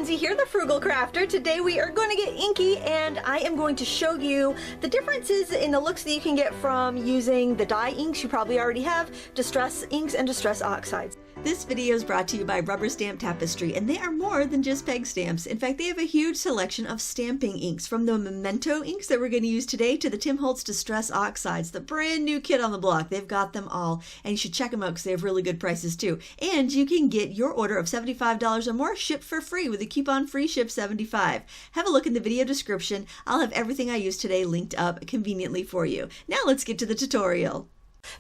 Lindsay here, the Frugal Crafter. Today we are going to get inky, and I am going to show you the differences in the looks that you can get from using the dye inks you probably already have, distress inks, and distress oxides. This video is brought to you by Rubber Stamp Tapestry, and they are more than just peg stamps. In fact, they have a huge selection of stamping inks, from the Memento inks that we're going to use today to the Tim Holtz Distress Oxides, the brand new kid on the block. They've got them all, and you should check them out because they have really good prices too. And you can get your order of $75 or more shipped for free with the coupon FREESHIP75. Have a look in the video description. I'll have everything I used today linked up conveniently for you. Now let's get to the tutorial.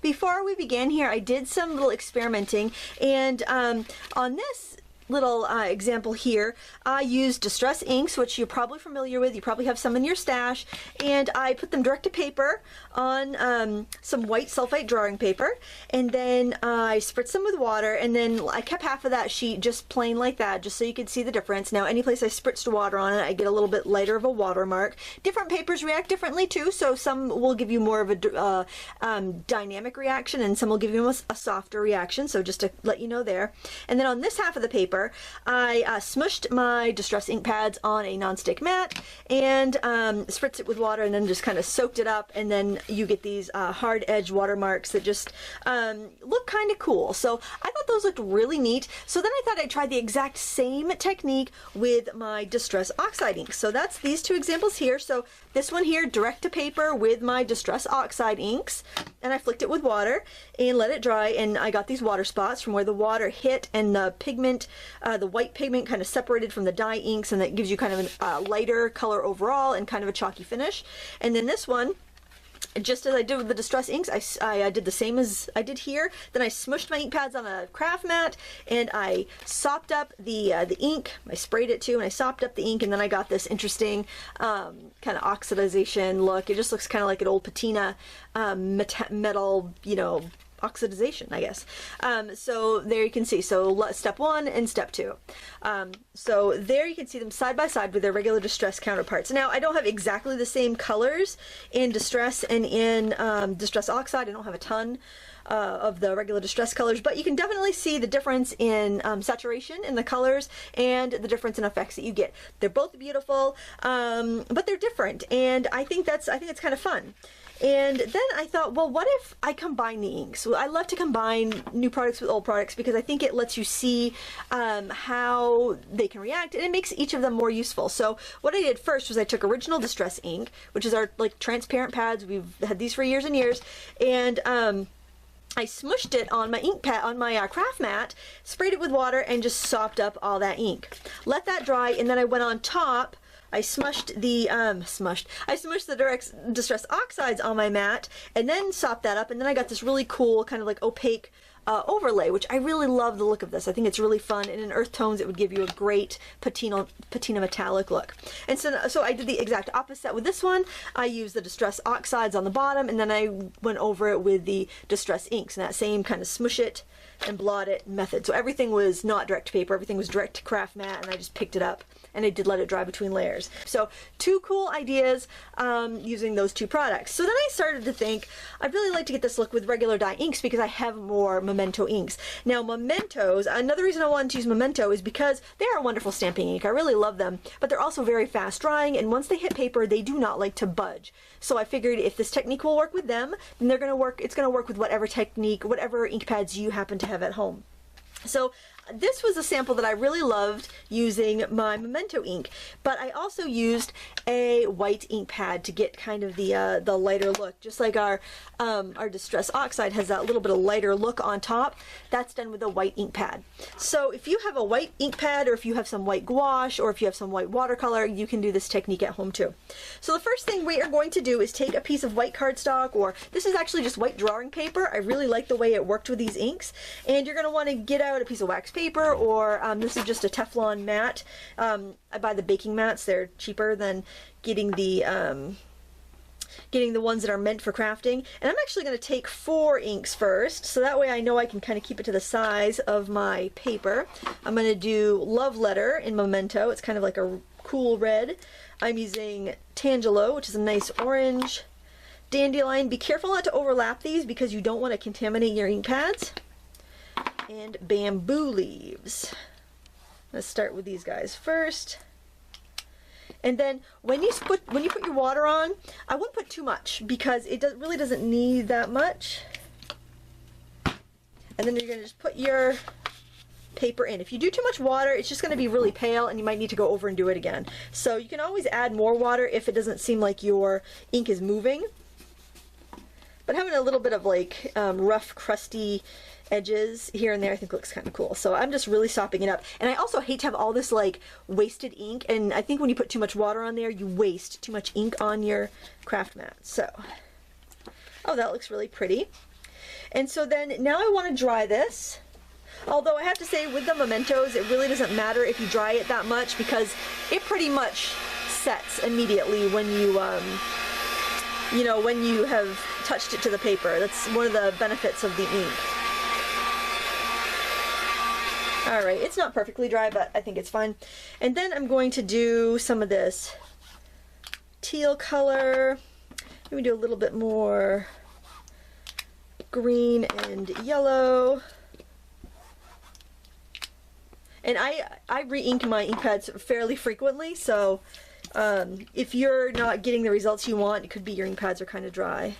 Before we began here, I did some little experimenting, and on this little example here, I used distress inks, which you're probably familiar with. You probably have some in your stash, and I put them direct to paper on some white sulphite drawing paper, and then I spritzed them with water, and then I kept half of that sheet just plain like that, just so you could see the difference. Now, any place I spritzed water on it, I get a little bit lighter of a watermark. Different papers react differently too, so some will give you more of a dynamic reaction, and some will give you a softer reaction, so just to let you know there. And then on this half of the paper, I smushed my distress ink pads on a nonstick mat and spritzed it with water, and then just kind of soaked it up, and then you get these hard edge watermarks that just look kind of cool. So I thought those looked really neat. So then I thought I'd try the exact same technique with my distress oxide inks. So that's these two examples here. So this one here, direct to paper with my distress oxide inks, and I flicked it with water and let it dry, and I got these water spots from where the water hit, and the pigment, the white pigment kind of separated from the dye inks, and that gives you kind of a lighter color overall and kind of a chalky finish. And then this one, just as I did with the distress inks, I did the same as I did here. Then I smushed my ink pads on a craft mat, and I sopped up the ink. I sprayed it too, and I sopped up the ink, and then I got this interesting kind of oxidization look. It just looks kind of like an old patina metal, you know, oxidization, I guess. So there you can see, so step one and step two. So there you can see them side by side with their regular distress counterparts. Now, I don't have exactly the same colors in distress and in distress oxide. I don't have a ton of the regular distress colors, but you can definitely see the difference in saturation in the colors and the difference in effects that you get. They're both beautiful, but they're different, and I think it's kind of fun. And then I thought, well, what if I combine the inks? Well, I love to combine new products with old products because I think it lets you see how they can react, and it makes each of them more useful. So what I did first was I took original distress ink, which is our like transparent pads. We've had these for years and years, and I smushed it on my ink pad, on my craft mat, sprayed it with water, and just sopped up all that ink. Let that dry, and then I went on top. I smushed the direct distress oxides on my mat, and then sopped that up, and then I got this really cool kind of like opaque overlay, which I really love the look of this. I think it's really fun, and in earth tones it would give you a great patina metallic look. And so I did the exact opposite with this one. I used the distress oxides on the bottom, and then I went over it with the distress inks, and that same kind of smush it and blot it method. So everything was not direct to paper, everything was direct to craft mat, and I just picked it up, and I did let it dry between layers. So two cool ideas using those two products. So then I started to think, I'd really like to get this look with regular dye inks because I have more Memento inks. Now Mementos, another reason I wanted to use Memento is because they are a wonderful stamping ink. I really love them, but they're also very fast drying, and once they hit paper, they do not like to budge. So I figured if this technique will work with them, then it's going to work with whatever technique, whatever ink pads you happen to have at home. So this was a sample that I really loved using my Memento ink, but I also used a white ink pad to get kind of the lighter look. Just like our distress oxide has that little bit of lighter look on top, that's done with a white ink pad. So if you have a white ink pad, or if you have some white gouache, or if you have some white watercolor, you can do this technique at home too. So the first thing we are going to do is take a piece of white cardstock, or this is actually just white drawing paper. I really like the way it worked with these inks, and you're going to want to get out a piece of wax paper, or this is just a Teflon mat. I buy the baking mats. They're cheaper than getting the ones that are meant for crafting. And I'm actually going to take 4 inks first, so that way I know I can kind of keep it to the size of my paper. I'm going to do Love Letter in Memento. It's kind of like a cool red. I'm using Tangelo, which is a nice orange. Dandelion. Be careful not to overlap these because you don't want to contaminate your ink pads. And Bamboo Leaves. Let's start with these guys first. And then when you put your water on, I wouldn't put too much because it really doesn't need that much. And then you're going to just put your paper in. If you do too much water, it's just going to be really pale and you might need to go over and do it again. So you can always add more water if it doesn't seem like your ink is moving. But having a little bit of like rough, crusty edges here and there I think looks kind of cool. So I'm just really sopping it up. And I also hate to have all this like wasted ink, and I think when you put too much water on there, you waste too much ink on your craft mat. So, oh, that looks really pretty. And so then now I want to dry this. Although I have to say with the mementos, it really doesn't matter if you dry it that much because it pretty much sets immediately when you, you know, when you have touched it to the paper. That's one of the benefits of the ink. All right, it's not perfectly dry, but I think it's fine. And then I'm going to do some of this teal color. Maybe do a little bit more green and yellow. And I re-ink my ink pads fairly frequently, so if you're not getting the results you want, it could be your ink pads are kind of dry.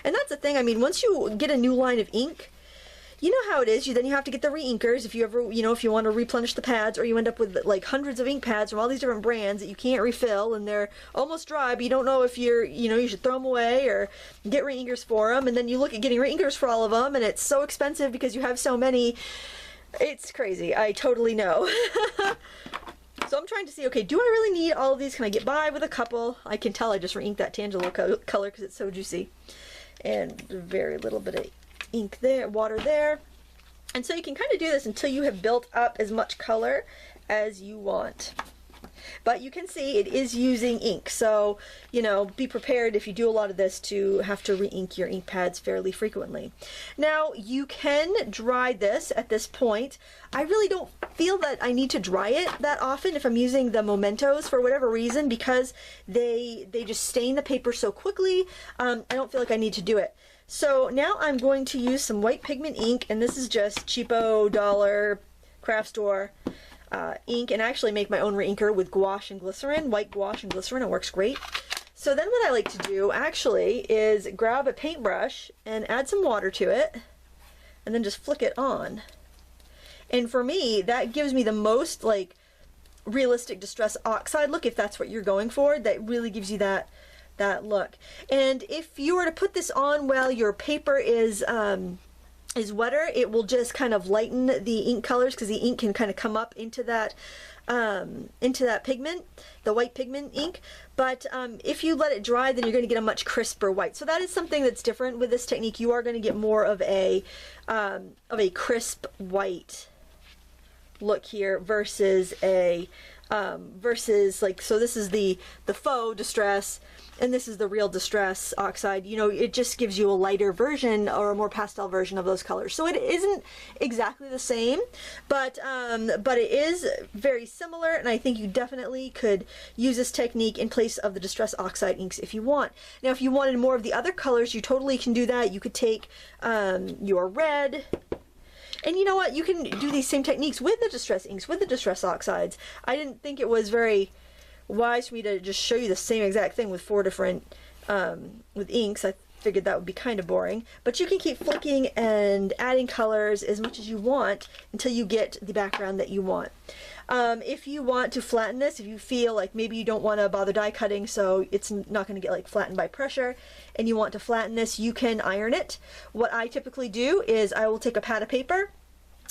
And that's the thing, I mean, once you get a new line of ink, you know how it is. Then you have to get the re-inkers if you ever, you know, if you want to replenish the pads, or you end up with like hundreds of ink pads from all these different brands that you can't refill, and they're almost dry, but you don't know if you're, you know, you should throw them away or get re-inkers for them. And then you look at getting re-inkers for all of them, and it's so expensive because you have so many. It's crazy. I totally know. So I'm trying to see, okay, do I really need all of these? Can I get by with a couple? I can tell I just re-inked that Tangelo color because it's so juicy. And very little bit of ink there, water there. And so you can kind of do this until you have built up as much color as you want. But you can see it is using ink, so, you know, be prepared if you do a lot of this to have to re-ink your ink pads fairly frequently. Now, you can dry this at this point. I really don't feel that I need to dry it that often if I'm using the mementos for whatever reason, because they just stain the paper so quickly. I don't feel like I need to do it. So now I'm going to use some white pigment ink, and this is just cheapo dollar craft store ink, and I actually make my own re-inker with gouache and glycerin, white gouache and glycerin. It works great. So then what I like to do actually is grab a paintbrush and add some water to it and then just flick it on. And for me, that gives me the most like realistic distress oxide look, if that's what you're going for. That really gives you that look. And if you were to put this on while your paper is wetter, it will just kind of lighten the ink colors because the ink can kind of come up into that pigment, the white pigment ink. But if you let it dry, then you're going to get a much crisper white. So that is something that's different with this technique. You are going to get more of a crisp white look here versus a like, so this is the faux distress, and this is the real distress oxide. You know, it just gives you a lighter version or a more pastel version of those colors. So it isn't exactly the same, but it is very similar, and I think you definitely could use this technique in place of the distress oxide inks if you want. Now, if you wanted more of the other colors, you totally can do that. You could take your red, and you know what? You can do these same techniques with the distress inks, with the distress oxides. I didn't think it was very wise for me to just show you the same exact thing with 4 different with inks. I figured that would be kind of boring, but you can keep flicking and adding colors as much as you want until you get the background that you want. If you want to flatten this, if you feel like maybe you don't want to bother die cutting so it's not going to get like flattened by pressure, and you want to flatten this, you can iron it. What I typically do is I will take a pad of paper,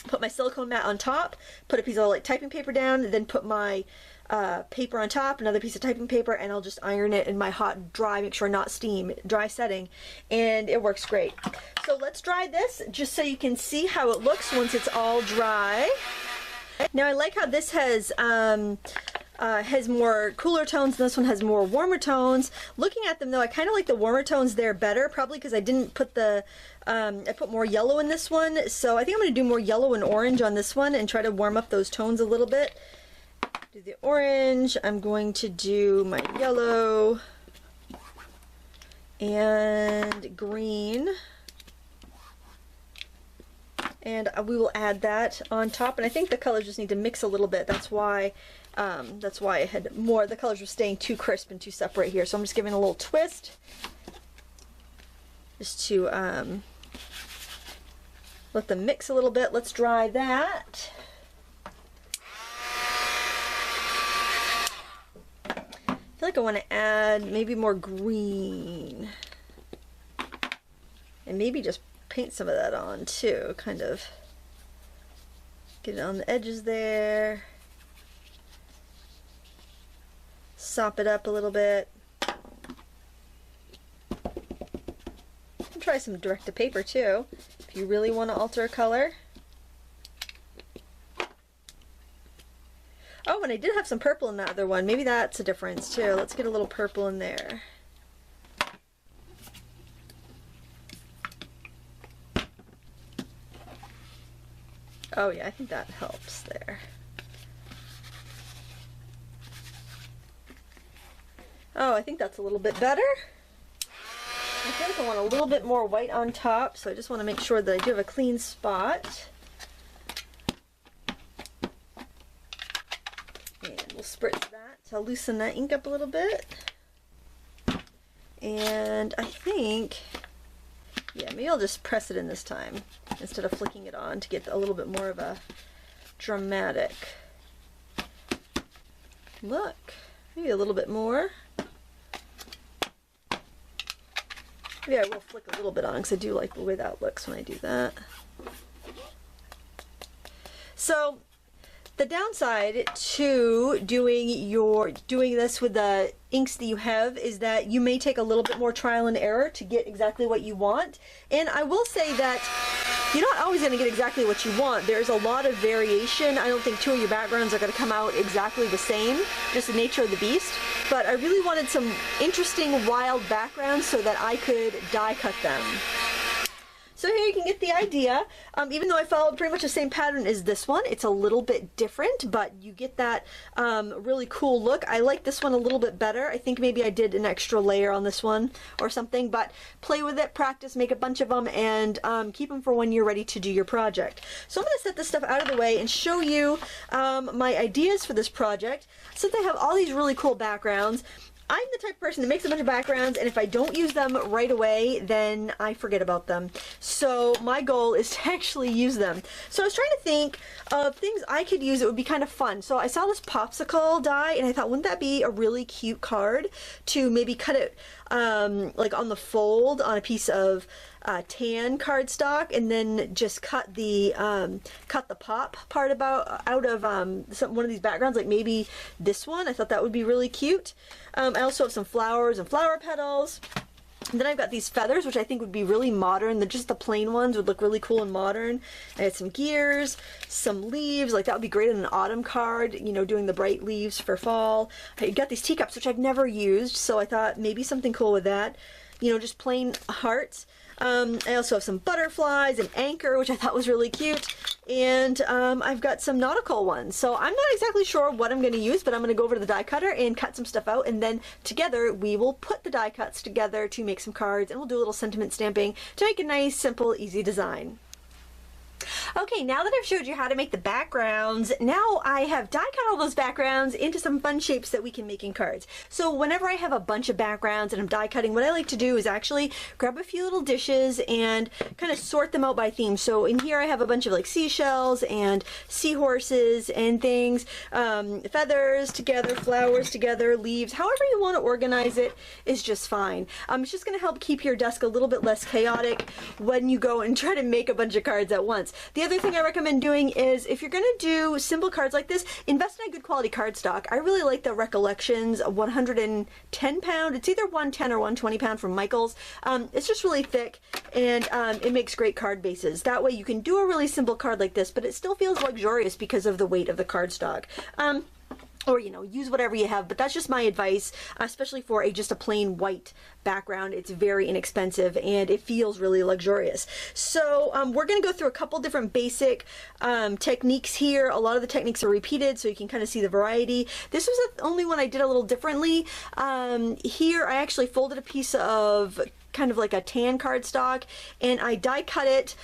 put my silicone mat on top, put a piece of like typing paper down, then put my paper on top, another piece of typing paper, and I'll just iron it in my hot, dry, make sure not steam, dry setting, and it works great. So let's dry this just so you can see how it looks once it's all dry. Now I like how this has more cooler tones and this one has more warmer tones. Looking at them though, I kind of like the warmer tones there better, probably because I didn't put the I put more yellow in this one, so I think I'm going to do more yellow and orange on this one and try to warm up those tones a little bit. Do the orange, I'm going to do my yellow and green. And we will add that on top, and I think the colors just need to mix a little bit. That's why I had more. The colors were staying too crisp and too separate here. So I'm just giving a little twist, just to let them mix a little bit. Let's dry that. I feel like I want to add maybe more green, and maybe just paint some of that on too, kind of get it on the edges there, sop it up a little bit. Try some direct to paper too if you really want to alter a color. Oh, and I did have some purple in that other one. Maybe that's a difference too. Let's get a little purple in there. Oh yeah, I think that helps there. Oh, I think that's a little bit better. I think I want a little bit more white on top, so I just want to make sure that I do have a clean spot. And we'll spritz that to loosen that ink up a little bit. And I think, yeah, maybe I'll just press it in this time instead of flicking it on to get a little bit more of a dramatic look. Maybe a little bit more. Maybe I will flick a little bit on because I do like the way that looks when I do that. So the downside to doing this with the inks that you have is that you may take a little bit more trial and error to get exactly what you want. And I will say that you're not always going to get exactly what you want. There's a lot of variation. I don't think two of your backgrounds are going to come out exactly the same, just the nature of the beast. But I really wanted some interesting, wild backgrounds so that I could die cut them. So here you can get the idea. Even though I followed pretty much the same pattern as this one, it's a little bit different, but you get that really cool look. I like this one a little bit better. I think maybe I did an extra layer on this one or something, but play with it, practice, make a bunch of them, and keep them for when you're ready to do your project. So I'm going to set this stuff out of the way and show you my ideas for this project. Since I have all these really cool backgrounds, I'm the type of person that makes a bunch of backgrounds, and if I don't use them right away, then I forget about them. So my goal is to actually use them. So I was trying to think of things I could use that would be kind of fun. So I saw this popsicle die, and I thought, wouldn't that be a really cute card to maybe cut it like on the fold on a piece of tan cardstock, and then just cut the pop part out of one of these backgrounds, like maybe this one. I thought that would be really cute. I also have some flowers and flower petals. And then I've got these feathers, which I think would be really modern. Just the plain ones would look really cool and modern. I had some gears, some leaves, like that would be great in an autumn card, you know, doing the bright leaves for fall. I got these teacups, which I've never used, so I thought maybe something cool with that. You know, just plain hearts. I also have some butterflies, an anchor, which I thought was really cute, and I've got some nautical ones. So I'm not exactly sure what I'm going to use, but I'm going to go over to the die cutter and cut some stuff out, and then together we will put the die cuts together to make some cards, and we'll do a little sentiment stamping to make a nice, simple, easy design. Okay, now that I've showed you how to make the backgrounds, now I have die cut all those backgrounds into some fun shapes that we can make in cards. So whenever I have a bunch of backgrounds and I'm die cutting, what I like to do is actually grab a few little dishes and kind of sort them out by theme. So in here I have a bunch of like seashells and seahorses and things, feathers together, flowers together, leaves, however you want to organize it is just fine. It's just going to help keep your desk a little bit less chaotic when you go and try to make a bunch of cards at once. The other thing I recommend doing is, if you're going to do simple cards like this, invest in a good quality cardstock. I really like the Recollections 110 pound. It's either 110 or 120 pound from Michaels. It's just really thick, and it makes great card bases. That way you can do a really simple card like this, but it still feels luxurious because of the weight of the cardstock. Or, you know, use whatever you have, but that's just my advice, especially for just a plain white background. It's very inexpensive and it feels really luxurious. So we're going to go through a couple different basic techniques here. A lot of the techniques are repeated, so you can kind of see the variety. This was the only one I did a little differently. Here I actually folded a piece of kind of like a tan cardstock, and I die cut it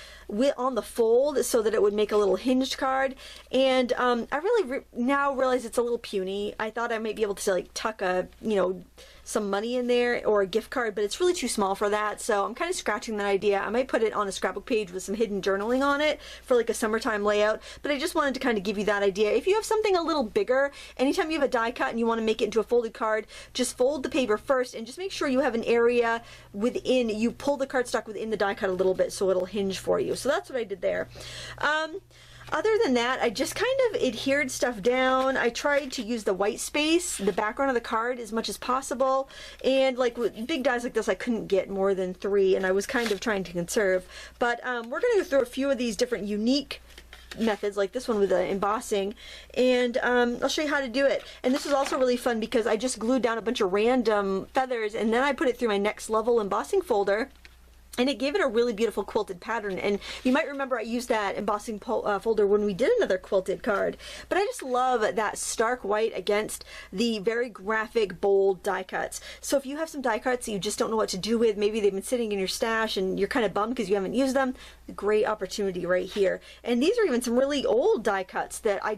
on the fold so that it would make a little hinged card. And I really now realize it's a little puny. I thought I might be able to like tuck a, you know, some money in there or a gift card, but it's really too small for that. So I'm kind of scratching that idea. I might put it on a scrapbook page with some hidden journaling on it for like a summertime layout, but I just wanted to kind of give you that idea. If you have something a little bigger, anytime you have a die cut and you want to make it into a folded card, just fold the paper first and just make sure you have an area within, you pull the cardstock within the die cut a little bit so it'll hinge for you. So that's what I did there. Other than that, I just kind of adhered stuff down. I tried to use the white space, the background of the card, as much as possible. And like with big dies like this, I couldn't get more than 3, and I was kind of trying to conserve. But we're going to go through a few of these different unique methods, like this one with the embossing, and I'll show you how to do it. And this is also really fun because I just glued down a bunch of random feathers, and then I put it through my next level embossing folder. And it gave it a really beautiful quilted pattern. And you might remember I used that embossing folder when we did another quilted card. But I just love that stark white against the very graphic, bold die cuts. So if you have some die cuts that you just don't know what to do with, maybe they've been sitting in your stash and you're kind of bummed because you haven't used them, great opportunity right here. And these are even some really old die cuts that I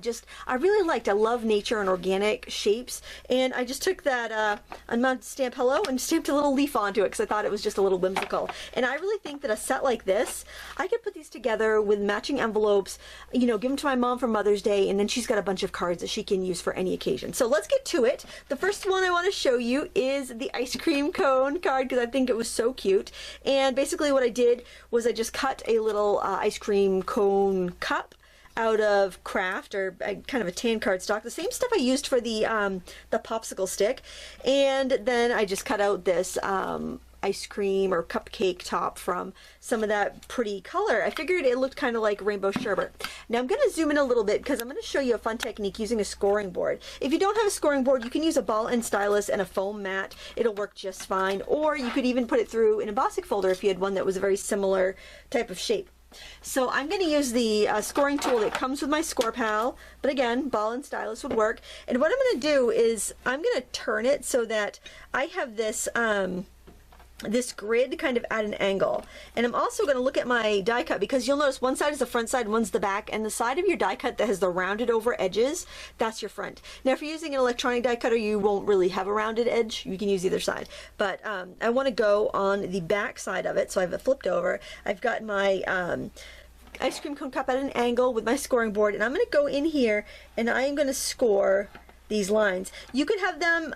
really liked. I love nature and organic shapes. And I just took that unmounted stamp hello and stamped a little leaf onto it because I thought it was just a little whimsical. And I really think that a set like this, I could put these together with matching envelopes, you know, give them to my mom for Mother's Day, and then she's got a bunch of cards that she can use for any occasion. So let's get to it. The first one I want to show you is the ice cream cone card because I think it was so cute. And basically what I did was I just cut a little ice cream cone cup out of craft or kind of a tan cardstock, the same stuff I used for the popsicle stick, and then I just cut out this ice cream or cupcake top from some of that pretty color. I figured it looked kind of like rainbow sherbet. Now I'm going to zoom in a little bit because I'm going to show you a fun technique using a scoring board. If you don't have a scoring board, you can use a ball and stylus and a foam mat. It'll work just fine. Or you could even put it through an embossing folder if you had one that was a very similar type of shape. So I'm going to use the scoring tool that comes with my Score Pal, but again, ball and stylus would work. And what I'm going to do is I'm going to turn it so that I have this this grid kind of at an angle. And I'm also going to look at my die cut because you'll notice one side is the front side, one's the back, and the side of your die cut that has the rounded over edges, that's your front. Now if you're using an electronic die cutter, you won't really have a rounded edge. You can use either side. But I want to go on the back side of it, so I have it flipped over. I've got my ice cream cone cup at an angle with my scoring board, and I'm going to go in here and I am going to score these lines. You could have them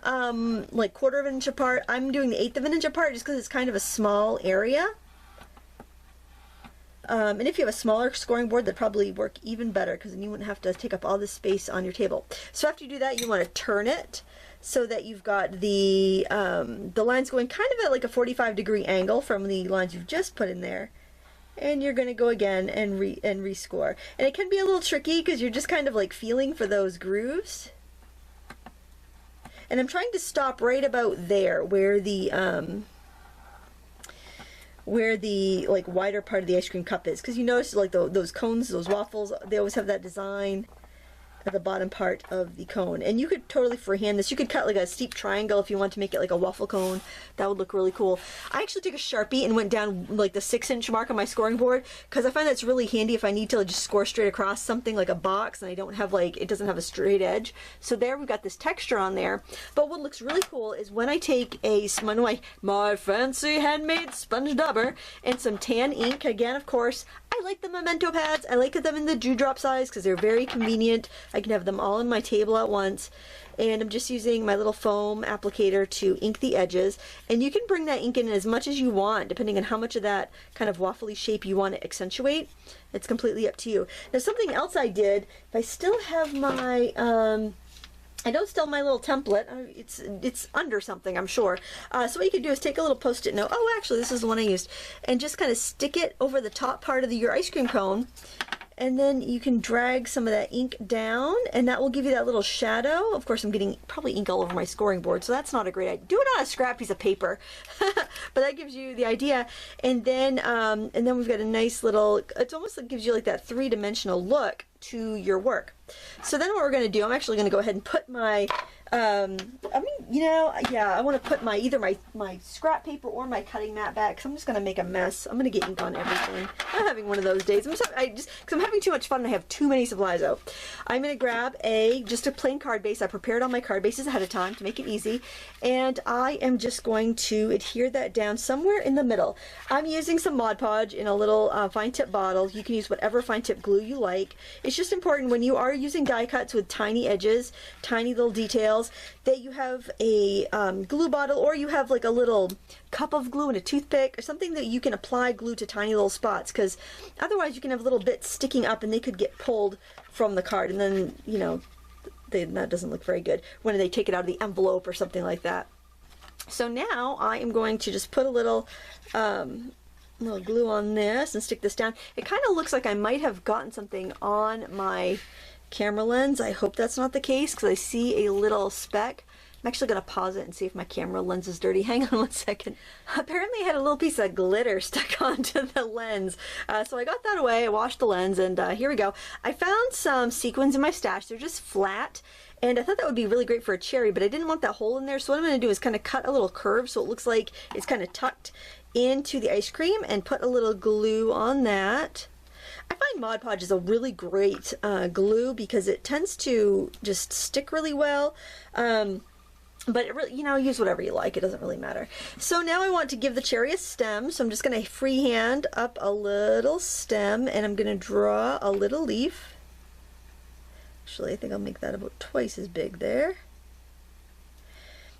like 1/4 of an inch apart. I'm doing the 1/8 of an inch apart just because it's kind of a small area. And if you have a smaller scoring board, that'd probably work even better because then you wouldn't have to take up all this space on your table. So after you do that, you want to turn it so that you've got the lines going kind of at like a 45-degree angle from the lines you've just put in there. And you're going to go again and rescore. And it can be a little tricky because you're just kind of like feeling for those grooves. And I'm trying to stop right about there where the like wider part of the ice cream cup is, because you notice like those cones, those waffles, they always have that design at the bottom part of the cone. And you could totally freehand this. You could cut like a steep triangle if you want to make it like a waffle cone. That would look really cool. I actually took a Sharpie and went down like the 6-inch mark on my scoring board because I find that's really handy if I need to just score straight across something like a box and I don't have like, it doesn't have a straight edge. So there we've got this texture on there. But what looks really cool is when I take one of my fancy handmade sponge dauber and some tan ink, again of course, I like the Memento pads. I like them in the dewdrop size because they're very convenient. I can have them all on my table at once. And I'm just using my little foam applicator to ink the edges. And you can bring that ink in as much as you want, depending on how much of that kind of waffly shape you want to accentuate. It's completely up to you. Now something else I did, if I still have my I don't still my little template. It's under something, I'm sure. So what you could do is take a little Post-it note. Oh, actually, this is the one I used. And just kind of stick it over the top part of your ice cream cone. And then you can drag some of that ink down, and that will give you that little shadow. Of course, I'm getting probably ink all over my scoring board, so that's not a great idea. Do it on a scrap piece of paper. But that gives you the idea. And then we've got a nice little, it's almost like gives you like that 3-dimensional look to your work. So then what we're going to do, I'm actually going to go ahead and put my, I want to put my either my scrap paper or my cutting mat back, because I'm just going to make a mess. I'm going to get ink on everything. I'm having one of those days. Because I'm having too much fun and I have too many supplies out. I'm going to grab just a plain card base. I prepared all my card bases ahead of time to make it easy, and I am just going to adhere that down somewhere in the middle. I'm using some Mod Podge in a little fine tip bottle. You can use whatever fine tip glue you like. It's just important when you are using die cuts with tiny edges, tiny little details, that you have a glue bottle, or you have like a little cup of glue and a toothpick or something that you can apply glue to tiny little spots, because otherwise you can have little bits sticking up and they could get pulled from the card, and then that doesn't look very good when they take it out of the envelope or something like that. So now I am going to just put a little glue on this and stick this down. It kind of looks like I might have gotten something on my camera lens. I hope that's not the case, because I see a little speck. I'm actually going to pause it and see if my camera lens is dirty. Hang on one second. Apparently I had a little piece of glitter stuck onto the lens. So I got that away, I washed the lens, and here we go. I found some sequins in my stash. They're just flat, and I thought that would be really great for a cherry, but I didn't want that hole in there. So what I'm going to do is kind of cut a little curve so it looks like it's kind of tucked into the ice cream, and put a little glue on that. I find Mod Podge is a really great glue because it tends to just stick really well. But it really, use whatever you like. It doesn't really matter. So now I want to give the cherry a stem. So I'm just going to freehand up a little stem, and I'm going to draw a little leaf. Actually, I think I'll make that about twice as big there.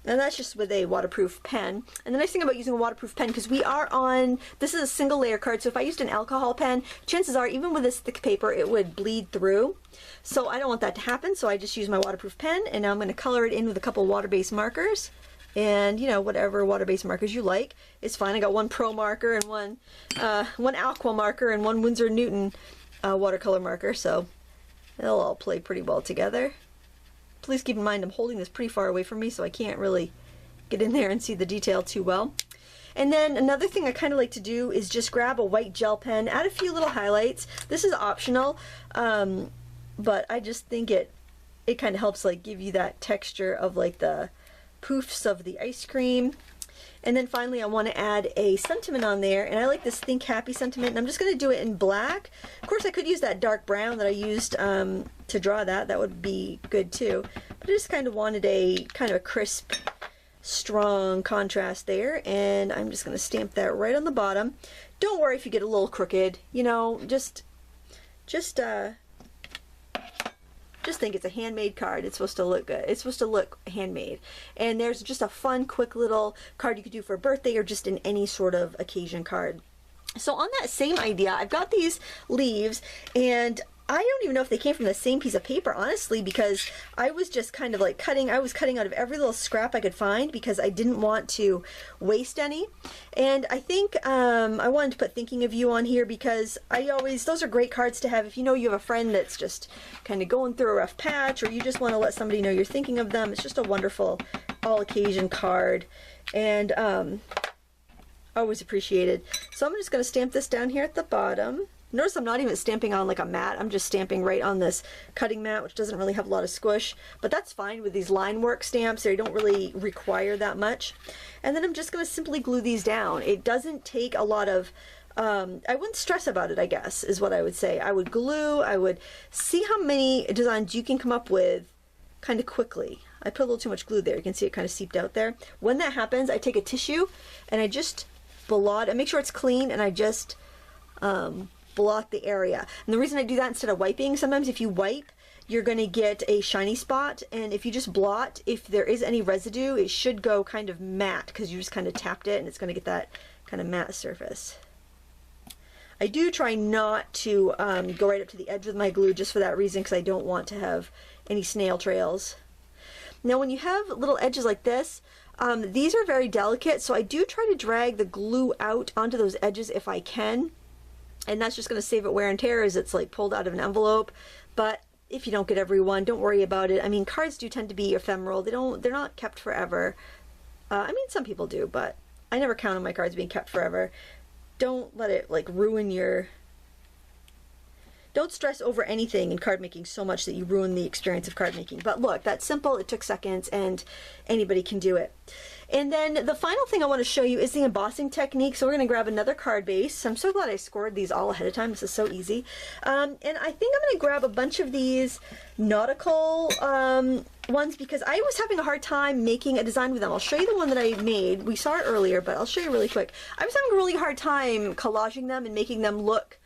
And that's just with a waterproof pen. And the nice thing about using a waterproof pen, because this is a single layer card, so if I used an alcohol pen, chances are even with this thick paper it would bleed through. So I don't want that to happen, so I just use my waterproof pen, and now I'm going to color it in with a couple water-based markers. And whatever water-based markers you like is fine. I got one Pro marker and one Aqua marker and one Winsor Newton watercolor marker, so they'll all play pretty well together. Please keep in mind I'm holding this pretty far away from me, so I can't really get in there and see the detail too well. And then another thing I kind of like to do is just grab a white gel pen, add a few little highlights. This is optional, but I just think it kind of helps like give you that texture of like the poofs of the ice cream. And then finally I want to add a sentiment on there, and I like this Think Happy sentiment, and I'm just going to do it in black. Of course I could use that dark brown that I used to draw that would be good too, but I just kind of wanted a kind of a crisp, strong contrast there, and I'm just going to stamp that right on the bottom. Don't worry if you get a little crooked, just think it's a handmade card. It's supposed to look good. It's supposed to look handmade. And there's just a fun, quick little card you could do for a birthday or just in any sort of occasion card. So on that same idea, I've got these leaves, and I don't even know if they came from the same piece of paper, honestly, because I was just kind of like cutting out of every little scrap I could find because I didn't want to waste any. And I think I wanted to put Thinking of You on here because those are great cards to have if you have a friend that's just kind of going through a rough patch, or you just want to let somebody know you're thinking of them. It's just a wonderful all occasion card, and always appreciated. So I'm just going to stamp this down here at the bottom. Notice I'm not even stamping on like a mat. I'm just stamping right on this cutting mat, which doesn't really have a lot of squish, but that's fine with these line work stamps. They don't really require that much. And then I'm just going to simply glue these down. It doesn't take a lot of I wouldn't stress about it, I guess, is what I would say. I would see how many designs you can come up with kind of quickly. I put a little too much glue there. You can see it kind of seeped out there. When that happens, I take a tissue and I just blot and make sure it's clean, and I just blot the area. And the reason I do that instead of wiping, sometimes if you wipe, you're going to get a shiny spot, and if you just blot, if there is any residue, it should go kind of matte because you just kind of tapped it, and it's going to get that kind of matte surface. I do try not to go right up to the edge with my glue just for that reason, because I don't want to have any snail trails. Now when you have little edges like this, these are very delicate, so I do try to drag the glue out onto those edges if I can. And that's just going to save it wear and tear as it's like pulled out of an envelope. But if you don't get every one, don't worry about it. I mean, cards do tend to be ephemeral. They're not kept forever. I mean, some people do, but I never count on my cards being kept forever. Don't let it like ruin your don't stress over anything in card making so much that you ruin the experience of card making. But look, that's simple, it took seconds, and anybody can do it. And then the final thing I want to show you is the embossing technique. So we're going to grab another card base. I'm so glad I scored these all ahead of time. This is so easy. And I think I'm going to grab a bunch of these nautical ones because I was having a hard time making a design with them. I'll show you the one that I made. We saw it earlier, but I'll show you really quick. I was having a really hard time collaging them and making them look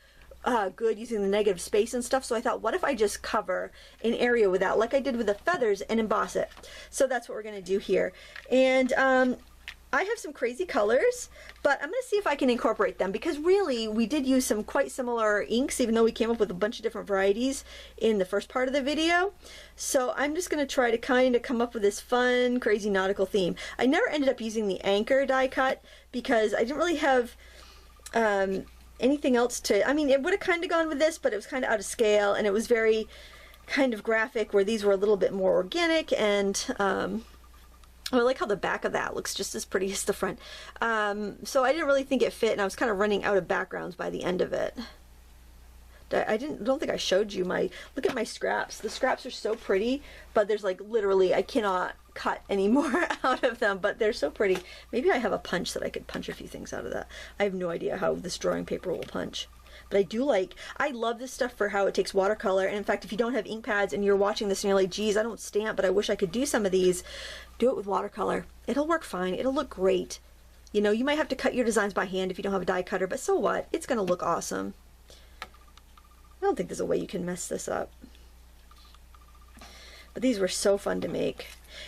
good using the negative space and stuff, so I thought, what if I just cover an area with that, like I did with the feathers, and emboss it? So that's what we're going to do here. And I have some crazy colors, but I'm going to see if I can incorporate them, because really we did use some quite similar inks, even though we came up with a bunch of different varieties in the first part of the video. So I'm just going to try to kind of come up with this fun, crazy nautical theme. I never ended up using the anchor die cut because I didn't really have anything else to, I mean, it would have kind of gone with this, but it was kind of out of scale, and it was very kind of graphic, where these were a little bit more organic, and I like how the back of that looks just as pretty as the front. So I didn't really think it fit, and I was kind of running out of backgrounds by the end of it. I don't think I showed you my, look at my scraps. The scraps are so pretty, but there's like literally, I cannot cut any more out of them, but they're so pretty. Maybe I have a punch that I could punch a few things out of that. I have no idea how this drawing paper will punch. But I love this stuff for how it takes watercolor. And in fact, if you don't have ink pads and you're watching this and you're like, geez, I don't stamp, but I wish I could do some of these, do it with watercolor. It'll work fine. It'll look great. You know, you might have to cut your designs by hand if you don't have a die cutter, but so what? It's going to look awesome. I don't think there's a way you can mess this up. But these were so fun to make.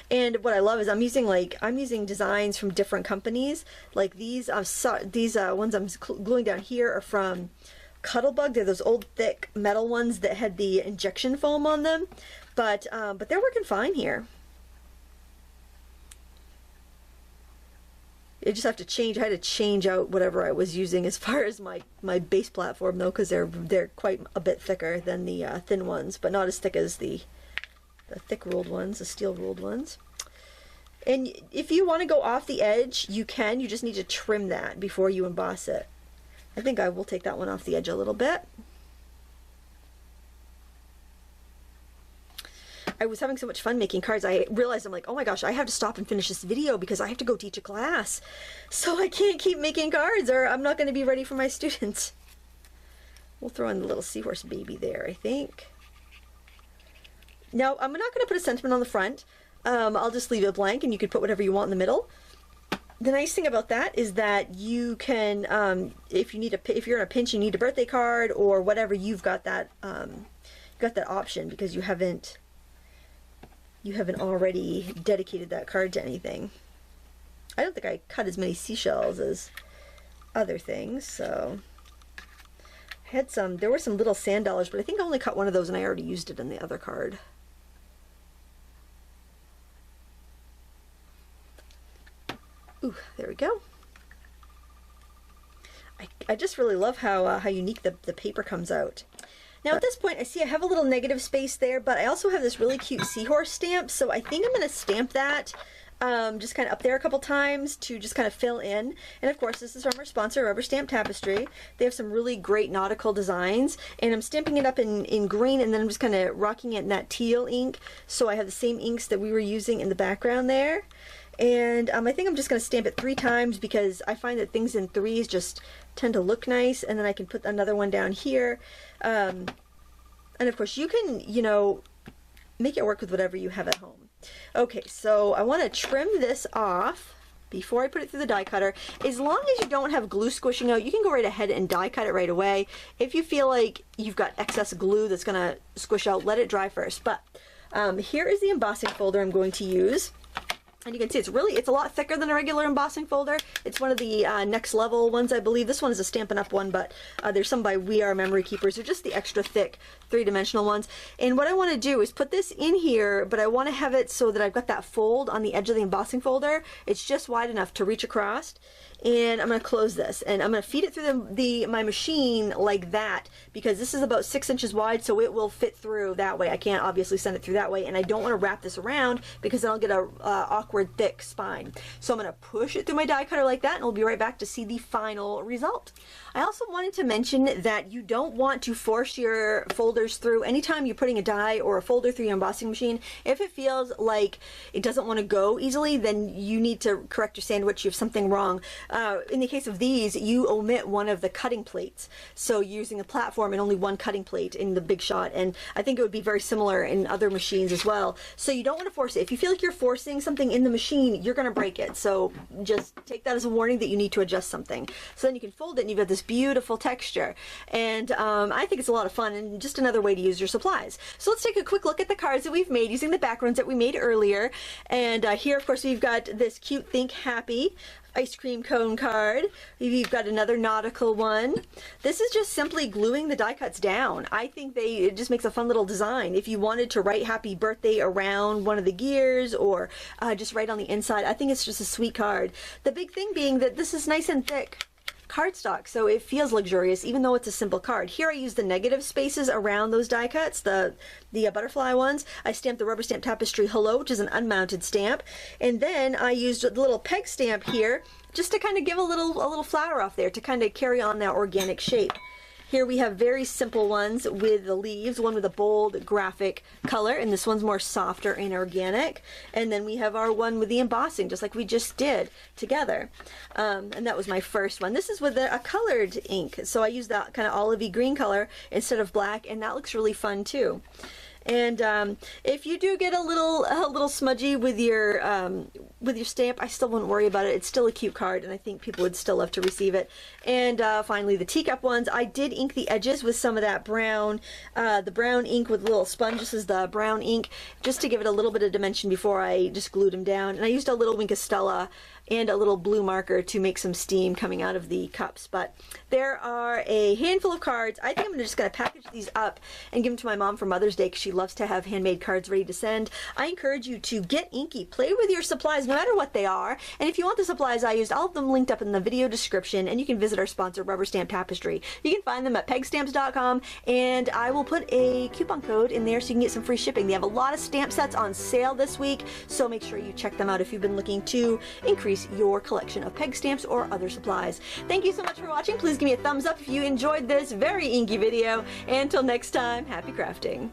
And what I love is I'm using designs from different companies. Like these ones I'm gluing down here are from Cuttlebug. They're those old thick metal ones that had the injection foam on them. But they're working fine here. I just have to change. I had to change out whatever I was using as far as my base platform, though, because they're quite a bit thicker than the thin ones, but not as thick as the thick ruled ones, the steel ruled ones. And if you want to go off the edge, you can. You just need to trim that before you emboss it. I think I will take that one off the edge a little bit. I was having so much fun making cards. I realized, I'm like, oh my gosh, I have to stop and finish this video because I have to go teach a class. So I can't keep making cards or I'm not going to be ready for my students. We'll throw in the little seahorse baby there, I think. Now, I'm not going to put a sentiment on the front. I'll just leave it blank, and you could put whatever you want in the middle. The nice thing about that is that you can, if you're in a pinch, you need a birthday card or whatever, you've got that option because you haven't already dedicated that card to anything. I don't think I cut as many seashells as other things, so there were some little sand dollars, but I think I only cut one of those and I already used it in the other card. Ooh, there we go. I just really love how unique the paper comes out. Now at this point I see I have a little negative space there, but I also have this really cute seahorse stamp, so I think I'm going to stamp that just kind of up there a couple times to just kind of fill in. And of course this is from our sponsor, Rubber Stamp Tapestry. They have some really great nautical designs, and I'm stamping it up in green, and then I'm just kind of rocking it in that teal ink, so I have the same inks that we were using in the background there. And I think I'm just going to stamp it 3 times because I find that things in threes just tend to look nice, and then I can put another one down here. And of course you can, you know, make it work with whatever you have at home. Okay, so I want to trim this off before I put it through the die cutter. As long as you don't have glue squishing out, you can go right ahead and die cut it right away. If you feel like you've got excess glue that's going to squish out, let it dry first. But here is the embossing folder I'm going to use. And you can see it's a lot thicker than a regular embossing folder. It's one of the next level ones, I believe. This one is a Stampin' Up! One, but there's some by We Are Memory Keepers. They're just the extra thick 3-dimensional ones. And what I want to do is put this in here, but I want to have it so that I've got that fold on the edge of the embossing folder. It's just wide enough to reach across. And I'm going to close this, and I'm going to feed it through my machine like that, because this is about 6 inches wide, so it will fit through that way. I can't obviously send it through that way, and I don't want to wrap this around because then I'll get a awkward awkward thick spine. So I'm going to push it through my die cutter like that, and we'll be right back to see the final result. I also wanted to mention that you don't want to force your folders through. Anytime you're putting a die or a folder through your embossing machine, if it feels like it doesn't want to go easily, then you need to correct your sandwich. You have something wrong. In the case of these, you omit one of the cutting plates. So you're using a platform and only one cutting plate in the Big Shot, and I think it would be very similar in other machines as well. So you don't want to force it. If you feel like you're forcing something in the machine, you're going to break it. So just take that as a warning that you need to adjust something. So then you can fold it and you've got this beautiful texture. And I think it's a lot of fun and just another way to use your supplies. So let's take a quick look at the cards that we've made using the backgrounds that we made earlier. And here, of course, we've got this cute Think Happy ice cream cone card. You've got another nautical one. This is just simply gluing the die cuts down. I think it just makes a fun little design. If you wanted to write happy birthday around one of the gears or just write on the inside, I think it's just a sweet card. The big thing being that this is nice and thick cardstock, so it feels luxurious even though it's a simple card. Here I use the negative spaces around those die cuts, the butterfly ones. I stamped the rubber stamp tapestry Hello, which is an unmounted stamp, and then I used the little peg stamp here just to kind of give a little flower off there to kind of carry on that organic shape. Here we have very simple ones with the leaves, one with a bold graphic color, and this one's more softer and organic. And then we have our one with the embossing, just like we just did together. And that was my first one. This is with a colored ink, so I used that kind of olivey green color instead of black, and that looks really fun too. And if you do get a little smudgy with your stamp, I still wouldn't worry about it. It's still a cute card, and I think people would still love to receive it. And finally, the teacup ones. I did ink the edges with some of that brown, the brown ink with a little sponge. This is the brown ink, just to give it a little bit of dimension before I just glued them down. And I used a little Wink of Stella and a little blue marker to make some steam coming out of the cups. But there are a handful of cards. I think I'm just going to package these up and give them to my mom for Mother's Day because she loves to have handmade cards ready to send. I encourage you to get inky. Play with your supplies no matter what they are. And if you want the supplies I used, all of them linked up in the video description, and you can visit our sponsor, Rubber Stamp Tapestry. You can find them at pegstamps.com, and I will put a coupon code in there so you can get some free shipping. They have a lot of stamp sets on sale this week, so make sure you check them out if you've been looking to increase your collection of peg stamps or other supplies. Thank you so much for watching. Please give me a thumbs up if you enjoyed this very inky video. And until next time, happy crafting.